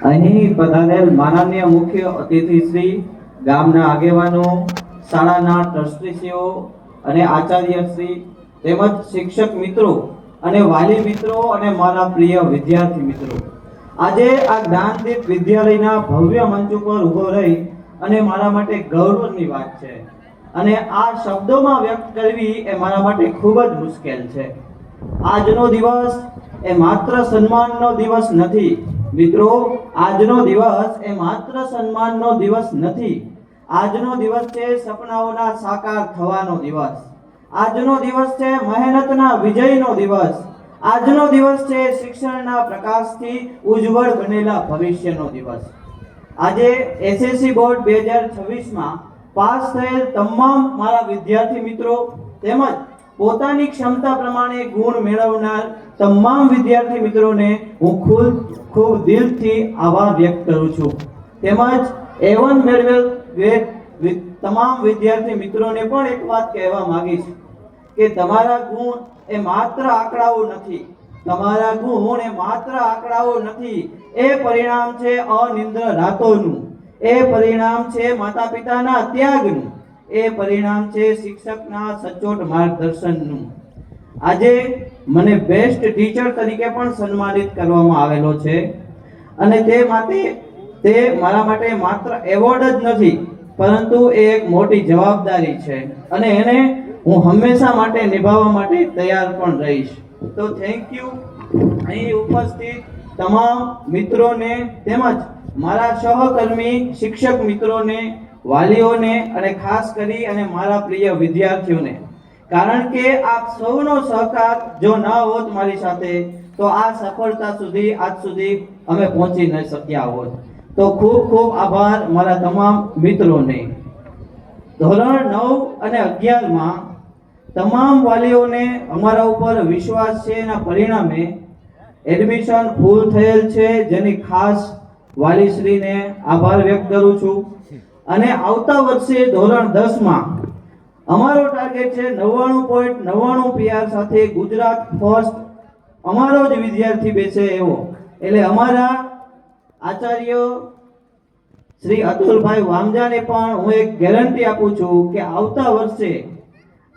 અહીં પધારેલ માનનીય મુખ્ય અતિથિ શ્રી, ગામના આગેવાનો, શાળાના ટ્રસ્ટીશ્રીઓ અને આચાર્યશ્રી તેમજ શિક્ષક મિત્રો અને વાલી મિત્રો અને મારા પ્રિય વિદ્યાર્થી મિત્રો, આજે આ જ્ઞાનદીપ વિદ્યાલયના ભવ્ય મંચ ઉપર ઊભો રહી અને મારા માટે ગૌરવની વાત છે અને આ શબ્દોમાં વ્યક્ત કરવી એ મારા માટે ખૂબ જ મુશ્કેલ છે. આજનો દિવસ એ માત્ર સન્માનનો દિવસ નથી મિત્રો, આજનો દિવસ એ માત્ર સન્માનનો દિવસ નથી. આજનો દિવસ છે સપનાઓના સાકાર થવાનો દિવસ. આજનો દિવસ છે મહેનતના વિજયનો દિવસ. આજનો દિવસ છે શિક્ષણના પ્રકાશથી ઉજ્જવળ બનેલા ભવિષ્યનો દિવસ. આજે એસએસસી બોર્ડ 2026માં પાસ થયેલ તમામ મારા વિદ્યાર્થી મિત્રો તેમજ પોતાની ક્ષમતા પ્રમાણે ગુણ મેળવનાર તમામ વિદ્યાર્થી મિત્રોને હું ખૂબ દિલથી આભાર વ્યક્ત કરું છું. તેમજ A1 મેળવેલ તમામ વિદ્યાર્થી મિત્રોને પણ એક વાત કહેવા માંગીશ કે તમારા ગુણ એ માત્ર આંકડાઓ નથી. તમારા ગુણ એ માત્ર આંકડાઓ નથી. એ પરિણામ છે અનિંદ્ર રાતોનું. એ પરિણામ છે માતા પિતાના ત્યાગનું. એ પરિણામ છે શિક્ષકના સચોટ માર્ગદર્શનનું. આજે મને બેસ્ટ ટીચર તરીકે પણ સન્માનિત કરવામાં આવેલો છે અને તે મારા માટે માત્ર એવોર્ડ જ નથી પરંતુ એ એક મોટી જવાબદારી છે અને એને હું હંમેશા માટે નિભાવવા માટે તૈયાર પણ રહીશ. તો થેન્ક યુ અહીં ઉપસ્થિત તમામ મિત્રોને તેમજ મારા સહકર્મી શિક્ષક મિત્રોને, વાલીઓને અને ખાસ કરી અને મારા પ્રિય વિદ્યાર્થીઓને. કારણ કે આપ સૌનો સહકાર જો ન હોત મારી સાથે તો આ સફળતા સુધી આજ સુધી અમે પહોંચી ન શક્યા હોત. તો ખૂબ ખૂબ આભાર મારા તમામ મિત્રોને. ધોરણ 9 અને 11માં તમામ વાલીઓને અમારા ઉપર વિશ્વાસ છે. એના પરિણામે એડમિશન ફૂલ થયેલ છે, જેની ખાસ વાલીશ્રીને આભાર વ્યક્ત કરું છું. અને આવતા વર્ષે ધોરણ 10માં અમારો ટાર્ગેટ છે 99.99 PR સાથે ગુજરાત ફર્સ્ટ અમારો જ વિદ્યાર્થી બેસે એવો. એટલે અમારા આચાર્ય શ્રી અતુલભાઈ વામજાને પણ હું એક ગેરંટી આપું છું કે આવતા વર્ષે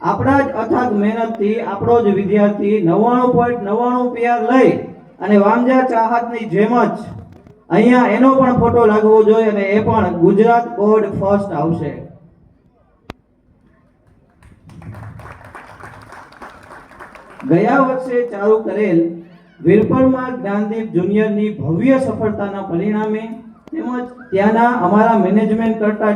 આપણા જ અથાગ મહેનતથી આપણો જ વિદ્યાર્થી 99.99 PR લઈ અને વામજા ચાહતની જેમ જ અહીંયા એનો પણ ફોટો લાગવો જોઈએ અને એ પણ ગુજરાત બોર્ડ ફર્સ્ટ આવશે. ગયા વર્ષે ચાલુ કરેલ વીરપુરમાં જ્ઞાનદીપ જુનિયરની ભવ્ય સફળતાના પરિણામે તેમજ ત્યાંના અમારા મેનેજમેન્ટ કરતા